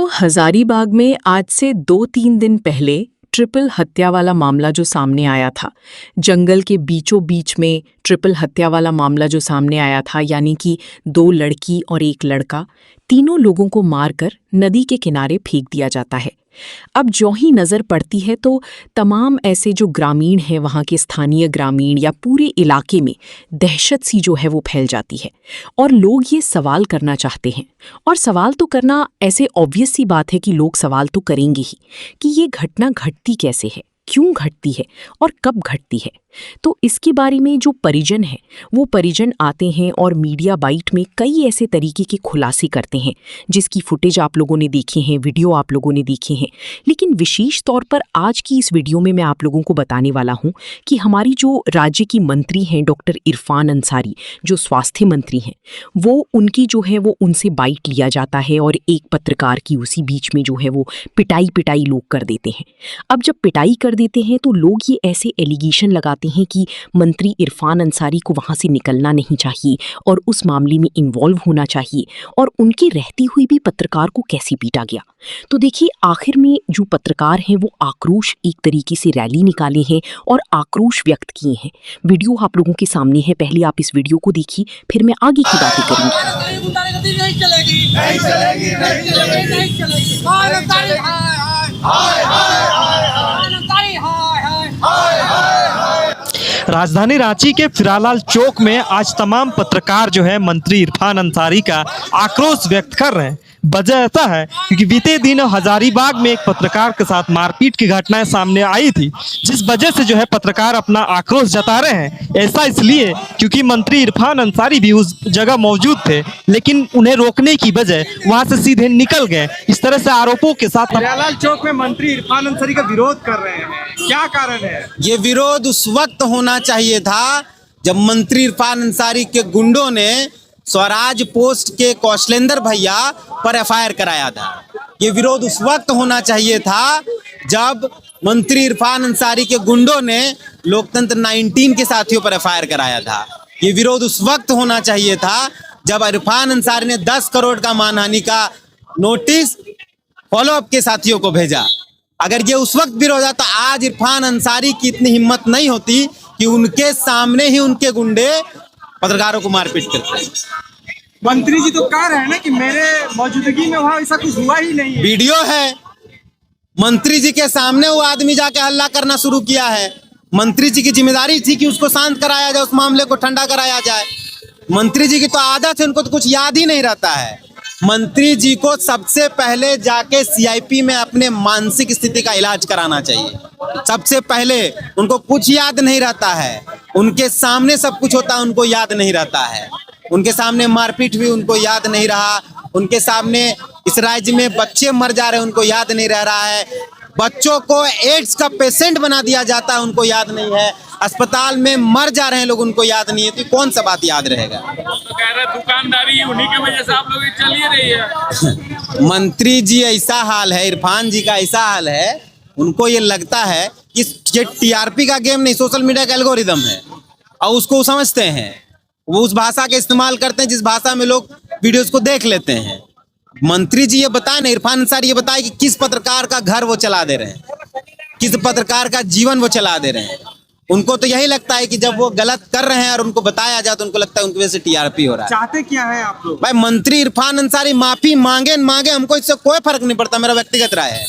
तो हजारीबाग में आज से 2-3 दिन पहले ट्रिपल हत्या वाला मामला जो सामने आया था, जंगल के बीचों बीच में ट्रिपल हत्या वाला मामला जो सामने आया था, यानी कि 2 लड़की और 1 लड़का, तीनों लोगों को मारकर नदी के किनारे फेंक दिया जाता है। अब जो ही नज़र पड़ती है तो तमाम ऐसे जो ग्रामीण हैं, वहाँ के स्थानीय ग्रामीण या पूरे इलाके में दहशत सी जो है वो फैल जाती है और लोग ये सवाल करना चाहते हैं। और सवाल तो करना ऐसे ऑब्वियस सी बात है कि लोग सवाल तो करेंगे ही कि ये घटना घटती कैसे है, क्यों घटती है और कब घटती है। तो इसके बारे में जो परिजन हैं वो परिजन आते हैं और मीडिया बाइट में कई ऐसे तरीके के खुलासे करते हैं जिसकी फुटेज आप लोगों ने देखी हैं, वीडियो आप लोगों ने देखे हैं। लेकिन विशेष तौर पर आज की इस वीडियो में मैं आप लोगों को बताने वाला हूं कि हमारी जो राज्य की मंत्री हैं डॉक्टर इरफान अंसारी, जो स्वास्थ्य मंत्री हैं, वो उनकी जो है वो उनसे बाइट लिया जाता है और एक पत्रकार की उसी बीच में जो है वो पिटाई लोग कर देते हैं। अब जब पिटाई कर देते हैं तो लोग ये ऐसे एलिगेशन लगाते हैं कि मंत्री इरफान अंसारी को वहां से निकलना नहीं चाहिए और उस मामले में इन्वॉल्व होना चाहिए, और उनकी रहती हुई भी पत्रकार को कैसे पीटा गया। तो देखिए, आखिर में जो पत्रकार हैं वो आक्रोश एक तरीके से रैली निकाले हैं और आक्रोश व्यक्त किए हैं। वीडियो आप लोगों के सामने है, पहले आप इस वीडियो को देखिए, फिर मैं आगे की बातें राजधानी रांची के फिरालाल चौक में आज तमाम पत्रकार जो है मंत्री इरफान अंसारी का आक्रोश व्यक्त कर रहे हैं। वजह ऐसा है क्योंकि बीते दिन हजारीबाग में एक पत्रकार के साथ मारपीट की घटनाएं सामने आई थी, जिस वजह से जो है पत्रकार अपना आक्रोश जता रहे हैं। ऐसा इसलिए क्योंकि मंत्री इरफान अंसारी भी उस जगह मौजूद थे, लेकिन उन्हें रोकने की बजाय वहां से सीधे निकल गए। इस तरह से आरोपों के साथ फिरालाल चौक में मंत्री इरफान अंसारी का विरोध कर रहे हैं, क्या कारण है? ये विरोध उस वक्त होना चाहिए था जब मंत्री इरफान अंसारी के गुंडों ने स्वराज पोस्ट के कौशलेंद्र भैया पर एफआईआर कराया था। ये विरोध उस वक्त होना चाहिए था जब मंत्री इरफान अंसारी के गुंडों ने लोकतंत्र 19 के साथियों पर एफआईआर कराया था। ये विरोध उस वक्त होना चाहिए था जब इरफान अंसारी ने 10 करोड़ का मानहानि का नोटिस फॉलोअप के साथियों को भेजा। अगर ये उस वक्त विरोध था, आज इरफान अंसारी की इतनी हिम्मत नहीं होती कि उनके सामने ही उनके गुंडे पत्रकारों को मारपीट करते हैं। मंत्री जी तो कह रहे हैं ना कि मेरे मौजूदगी में वहां ऐसा कुछ हुआ ही नहीं है। वीडियो है, मंत्री जी के सामने वो आदमी जाके हल्ला करना शुरू किया है। मंत्री जी की जिम्मेदारी थी कि उसको शांत कराया जाए, उस मामले को ठंडा कराया जाए। मंत्री जी की तो आदत है, उनको तो कुछ याद ही नहीं रहता है। मंत्री जी को सबसे पहले जाके सीआईपी में अपने मानसिक स्थिति का इलाज कराना चाहिए। सबसे पहले उनको कुछ याद नहीं रहता है, उनके सामने सब कुछ होता है, उनको याद नहीं रहता है। उनके सामने मारपीट हुई, उनको याद नहीं रहा। उनके सामने इस राज्य में बच्चे मर जा रहे हैं, उनको याद नहीं रह रहा है। बच्चों को एड्स का पेशेंट बना दिया जाता है, उनको याद नहीं है। अस्पताल में मर जा रहे हैं लोग, उनको याद नहीं है। तो कौन सा बात याद रहेगा? तो कह रहे दुकानदारी उन्हीं की वजह से आप लोग चल ही रही है। मंत्री जी ऐसा हाल है, इरफान जी का ऐसा हाल है, उनको ये लगता है कि ये टीआरपी का गेम नहीं, सोशल मीडिया का एल्गोरिदम है और उसको समझते हैं। वो उस भाषा का इस्तेमाल करते हैं जिस भाषा में लोग वीडियोस को देख लेते हैं। मंत्री जी ये बताए ना, इरफान अंसारी ये बताए कि किस पत्रकार का घर वो चला दे रहे हैं, किस पत्रकार का जीवन वो चला दे रहे हैं। उनको तो यही लगता है कि जब वो गलत कर रहे हैं और उनको बताया जाए तो उनको लगता है उनकी वजह से टीआरपी हो रहा है। चाहते क्या है आप लोग? भाई मंत्री इरफान अंसारी माफी मांगे हमको इससे कोई फर्क नहीं पड़ता। मेरा व्यक्तिगत राय है,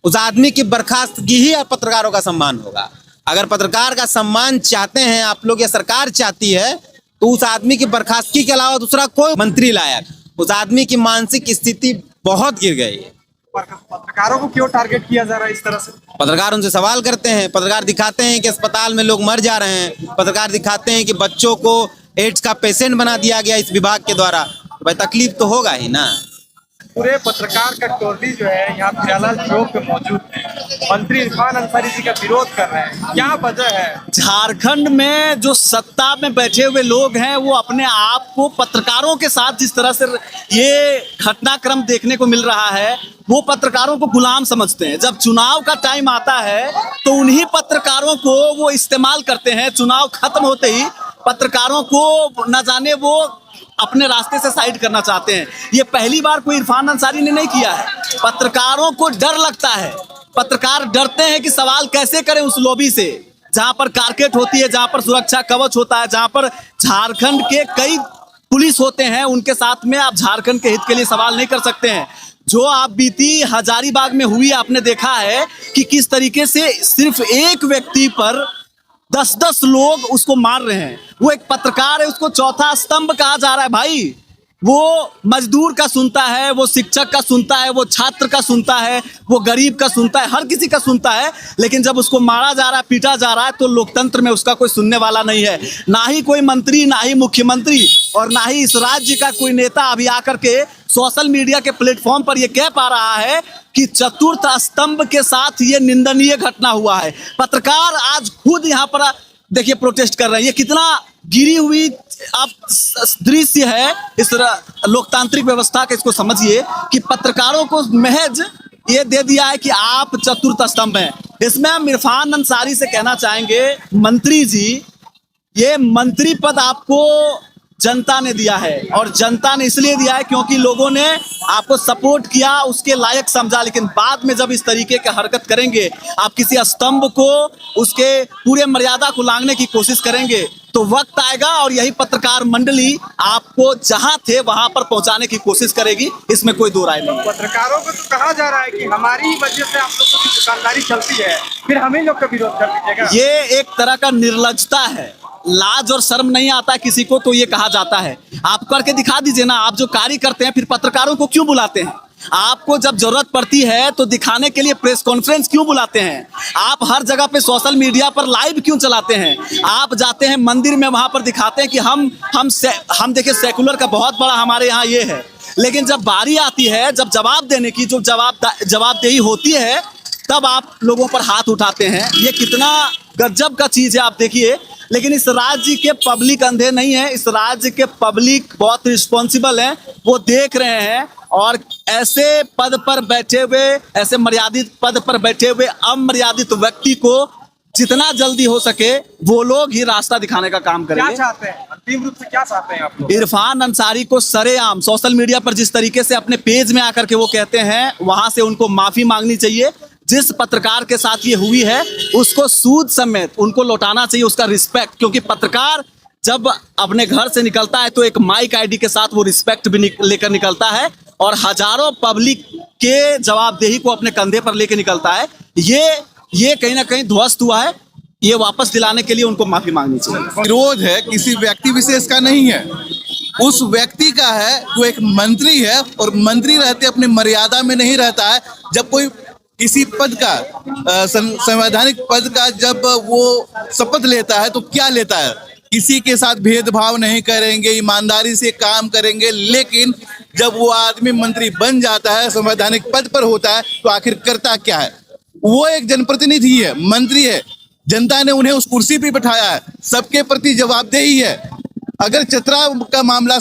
उस आदमी की बर्खास्तगी ही पत्रकारों का सम्मान होगा। अगर पत्रकार का सम्मान चाहते हैं आप लोग या सरकार चाहती है तो उस आदमी की बर्खास्तगी के अलावा दूसरा कोई मंत्री लायक। उस आदमी की मानसिक स्थिति बहुत गिर गई है। पत्रकारों को क्यों टारगेट किया जा रहा है इस तरह से? पत्रकार उनसे सवाल करते हैं, पत्रकार दिखाते हैं कि अस्पताल में लोग मर जा रहे हैं, पत्रकार दिखाते हैं कि बच्चों को एड्स का पेशेंट बना दिया गया इस विभाग के द्वारा। भाई तकलीफ तो होगा ही ना। पूरे पत्रकार का टोली जो है यहाँ फिरालाल चौक पे मौजूद है, मंत्री इरफान अंसारी जी का विरोध कर रहे हैं, क्या वजह है? झारखंड में जो सत्ता में बैठे हुए लोग हैं वो अपने आप को पत्रकारों के साथ जिस तरह से ये घटनाक्रम देखने को मिल रहा है, वो पत्रकारों को गुलाम समझते हैं। जब चुनाव का टाइम आता है तो उन्हीं पत्रकारों को वो इस्तेमाल करते हैं। चुनाव खत्म होते ही पत्रकारों को न जाने वो अपने रास्ते से साइड करना चाहते हैं। ये पहली बार कोई इरफान अंसारी ने नहीं किया है। पत्रकारों को डर लगता है, पत्रकार डरते हैं कि सवाल कैसे करें उस लॉबी से जहां पर कारकेट होती है, जहां पर सुरक्षा कवच होता है, जहां पर झारखंड के कई पुलिस होते हैं, उनके साथ में आप झारखंड के हित के लिए सवाल नहीं कर सकते हैं। जो आप बीती हजारीबाग में हुई आपने देखा है कि किस तरीके से सिर्फ एक व्यक्ति पर 10-10 लोग उसको मार रहे हैं। वो एक पत्रकार है, उसको चौथा स्तंभ कहा जा रहा है। भाई वो मजदूर का सुनता है, वो शिक्षक का सुनता है, वो छात्र का सुनता है, वो गरीब का सुनता है, हर किसी का सुनता है। लेकिन जब उसको मारा जा रहा है, पीटा जा रहा है, तो लोकतंत्र में उसका कोई सुनने वाला नहीं है। ना ही कोई मंत्री, ना ही मुख्यमंत्री और ना ही इस राज्य का कोई नेता अभी आकर के सोशल मीडिया के प्लेटफॉर्म पर यह कह पा रहा है कि चतुर्थ स्तंभ के साथ ये निंदनीय घटना हुआ है। पत्रकार आज खुद यहाँ पर देखिए प्रोटेस्ट कर रहे हैं। ये कितना गिरी हुई आप दृश्य है इस लोकतांत्रिक व्यवस्था के। इसको समझिए कि पत्रकारों को महज ये दे दिया है कि आप चतुर्थ स्तंभ हैं। इसमें हम इरफान अंसारी से कहना चाहेंगे, मंत्री जी, ये मंत्री पद आपको जनता ने दिया है और जनता ने इसलिए दिया है क्योंकि लोगों ने आपको सपोर्ट किया, उसके लायक समझा। लेकिन बाद में जब इस तरीके की हरकत करेंगे, आप किसी स्तंभ को, उसके पूरे मर्यादा को लांघने की कोशिश करेंगे, तो वक्त आएगा और यही पत्रकार मंडली आपको जहां थे वहां पर पहुंचाने की कोशिश करेगी। इसमें कोई दो राय नहीं। पत्रकारों को तो कहा जा रहा है कि हमारी वजह से आप लोगों की दुकानदारी चलती है, फिर हमें लोग का विरोध कर दीजिएगा। ये एक तरह का निर्लजता है, लाज और शर्म नहीं आता किसी को, तो ये कहा जाता है। आप करके दिखा दीजिए ना। आप जो कार्य करते हैं, फिर पत्रकारों को क्यों बुलाते हैं? आपको जब जरूरत पड़ती है तो दिखाने के लिए प्रेस कॉन्फ्रेंस क्यों बुलाते हैं? आप हर जगह पे सोशल मीडिया पर लाइव क्यों चलाते हैं? आप जाते हैं मंदिर में, वहां पर दिखाते हैं कि हम देखिए सेकुलर का बहुत बड़ा हमारे यहाँ ये है। लेकिन जब बारी आती है, जब जवाब देने की, जो जवाबदेही होती है, तब आप लोगों पर हाथ उठाते हैं। ये कितना गजब का चीज है, आप देखिए। लेकिन इस राज्य के पब्लिक अंधे नहीं है, इस राज्य के पब्लिक बहुत रिस्पॉन्सिबल हैं। वो देख रहे हैं और ऐसे पद पर बैठे हुए, ऐसे मर्यादित पद पर बैठे हुए अमर्यादित व्यक्ति को जितना जल्दी हो सके वो लोग ही रास्ता दिखाने का काम करेंगे। क्या चाहते हैं, अंतिम रूप से क्या चाहते हैं आप लोग? इरफान अंसारी को सरेआम सोशल मीडिया पर जिस तरीके से अपने पेज में आकर के वो कहते हैं, वहां से उनको माफी मांगनी चाहिए। जिस पत्रकार के साथ ये हुई है उसको सूद समेत उनको लौटाना चाहिए उसका रिस्पेक्ट। क्योंकि पत्रकार जब अपने घर से निकलता है तो एक माइक आईडी के साथ वो रिस्पेक्ट भी लेकर निकलता है और हजारों पब्लिक के जवाबदेही को अपने कंधे पर लेकर निकलता है। ये कहीं ना कहीं ध्वस्त हुआ है। ये वापस दिलाने के लिए उनको माफी मांगनी चाहिए। विरोध है किसी व्यक्ति विशेष का नहीं है, उस व्यक्ति का है जो एक मंत्री है और मंत्री रहते अपनी मर्यादा में नहीं रहता है। जब कोई किसी पद का संवैधानिक पद का जब वो शपथ लेता है तो क्या लेता है? किसी के साथ भेदभाव नहीं करेंगे, ईमानदारी से काम करेंगे। लेकिन जब वो आदमी मंत्री बन जाता है, संवैधानिक पद पर होता है, तो आखिर करता क्या है? वो एक जनप्रतिनिधि है, मंत्री है, जनता ने उन्हें उस कुर्सी पे बिठाया है, सबके प्रति जवाबदेही है। अगर चतरा का मामला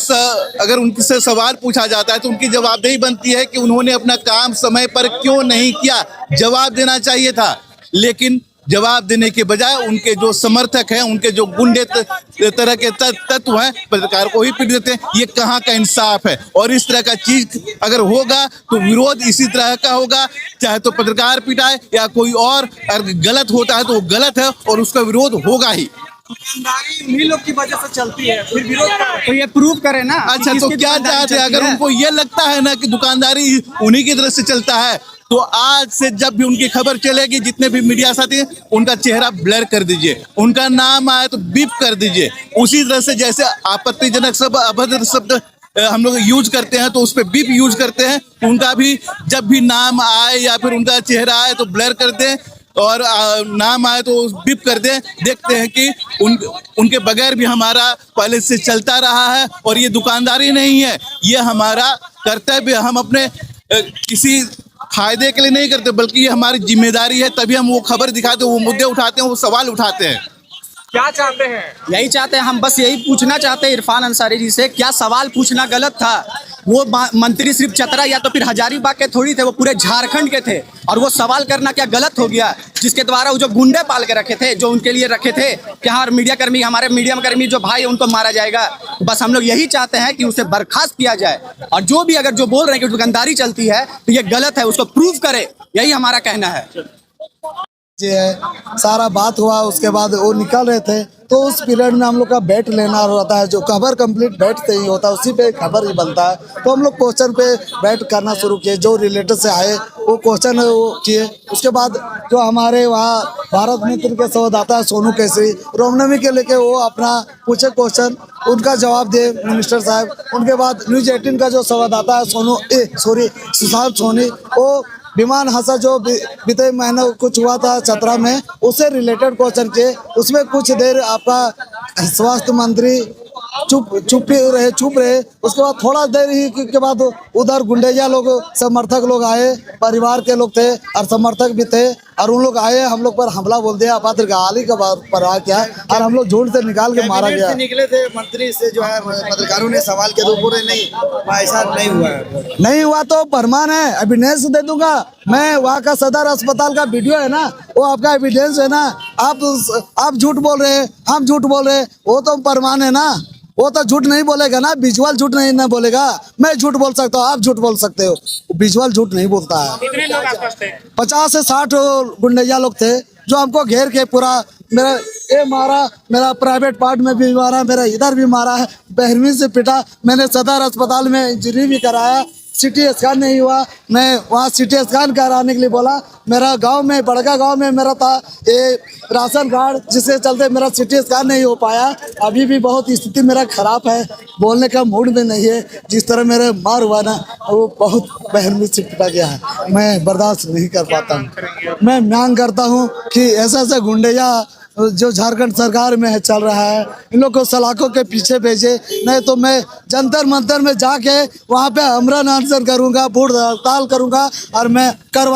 अगर उनसे सवाल पूछा जाता है तो उनकी जवाबदेही बनती है कि उन्होंने अपना काम समय पर क्यों नहीं किया। जवाब देना चाहिए था, लेकिन जवाब देने के बजाय उनके जो समर्थक हैं, उनके जो गुंडे तरह के तत्व हैं, पत्रकार को ही पीट देते हैं। ये कहाँ का इंसाफ है? और इस तरह का चीज अगर होगा तो विरोध इसी तरह का होगा, चाहे तो पत्रकार पिटाए या कोई और। अगर गलत होता है तो वो गलत है और उसका विरोध होगा ही। दुकानदारी उन्हीं लोग की वजह से चलती है, फिर विरोध कर रहे हैं। तो ये प्रूव करे ना। अच्छा, तो क्या चाहते हैं? अगर उनको ये लगता है ना कि दुकानदारी उन्हीं की तरफ से चलता है, तो आज से जब भी उनकी खबर चलेगी, जितने भी मीडिया साथी हैं, उनका चेहरा ब्लर कर दीजिए, उनका नाम आए तो बीप कर दीजिए। उसी तरह से जैसे आपत्तिजनक शब्द, अभद्र शब्द हम लोग यूज करते हैं तो उस पर बीप यूज करते हैं, उनका भी जब भी नाम आए या फिर उनका चेहरा आए तो ब्लर कर दें और नाम आए तो बीप कर दें। देखते हैं कि उनके बगैर भी हमारा पहले से चलता रहा है और ये दुकानदारी नहीं है, ये हमारा कर्तव्य। हम अपने किसी फायदे के लिए नहीं करते, बल्कि ये हमारी जिम्मेदारी है। तभी हम वो खबर दिखाते हैं, वो मुद्दे उठाते हैं, वो सवाल उठाते हैं। क्या चाहते हैं? यही चाहते हैं हम, बस यही पूछना चाहते हैं इरफान अंसारी जी से, क्या सवाल पूछना गलत था? वो मंत्री सिर्फ चतरा या तो फिर हजारीबाग के थोड़ी थे, वो पूरे झारखंड के थे। और वो सवाल करना क्या गलत हो गया, जिसके द्वारा वो जो गुंडे पाल के रखे थे, जो उनके लिए रखे थे कि हाँ मीडियाकर्मी, हमारे मीडियाकर्मी जो भाई है उनको मारा जाएगा। बस हम लोग यही चाहते हैं कि उसे बर्खास्त किया जाए, और जो भी अगर जो बोल रहे हैं कि दुकानदारी चलती है तो ये गलत है, उसको प्रूव करे, यही हमारा कहना है। सारा बात हुआ, उसके बाद वो निकल रहे थे, तो उस पीरियड में हम लोग का बैट लेना होता है, जो खबर कंप्लीट बैट से ही होता है, उसी पे खबर ही बनता है। तो हम लोग क्वेश्चन पे बैट करना शुरू किए, जो रिलेटेड से आए वो क्वेश्चन वो किए। उसके बाद जो हमारे वहाँ भारत मित्र के संवाददाता सोनू केसरी, रामनवमी के लेके वो अपना पूछे क्वेश्चन, उनका जवाब दिए मिनिस्टर साहब। उनके बाद न्यूज 18 का जो संवाददाता है सुशांत सोनी, वो विमान हादसा जो बीते महीने कुछ हुआ था चतरा में, उससे रिलेटेड क्वेश्चन किए। उसमें कुछ देर आपका स्वास्थ्य मंत्री चुप रहे। उसके बाद थोड़ा देर ही के बाद उधर गुंडेजा लोग, समर्थक लोग आए, परिवार के लोग थे और समर्थक भी थे, और उन लोग आए, हम लोग पर हमला बोल दिया, अपात्र गाली का परवाह किया, और हम लोग झूठ से निकाल के मारा गया। निकले थे मंत्री से, जो है पत्रकारों ने सवाल किया तो बोले नहीं, ऐसा नहीं हुआ तो प्रमाण है, एविडेंस दे दूंगा मैं। वहाँ का सदर अस्पताल का वीडियो है ना, वो आपका एविडेंस है ना। आप झूठ बोल रहे हैं, हम झूठ बोल रहे हैं, वो तो प्रमाण है ना। वो तो झूठ नहीं बोलेगा ना, विजुअल झूठ नहीं ना बोलेगा। मैं झूठ बोल सकता हूँ, आप झूठ बोल सकते हो, विजुअल झूठ नहीं बोलता है। कितने लोग आसपास थे? 50 से 60 गुंडेजा लोग थे, जो हमको घेर के पूरा मेरा ये मारा, मेरा प्राइवेट पार्ट में भी मारा, मेरा इधर भी मारा है, बहरमी से पिटा। मैंने सदर अस्पताल में इंजरी भी कराया, सिटी स्कैन नहीं हुआ, मैं वहाँ सिटी स्कैन कराने के लिए बोला। मेरा गांव में, बड़का गांव में मेरा था ये राशन कार्ड, जिसके चलते मेरा सिटी स्कैन नहीं हो पाया। अभी भी बहुत स्थिति मेरा खराब है, बोलने का मूड में नहीं है। जिस तरह मेरे मार हुआ ना, वो बहुत बहरमी से पिटा गया है, मैं बर्दाश्त नहीं कर पाता हूँ। मैं मांग करता हूँ कि ऐसा गुंडेजा जो झारखंड सरकार में चल रहा है, इन लोग को सलाखों के पीछे भेजे, नहीं तो मैं जंतर मंतर में जाके वहाँ पे आमरण अनशन करूँगा, भूख हड़ताल करूँगा, और मैं करवा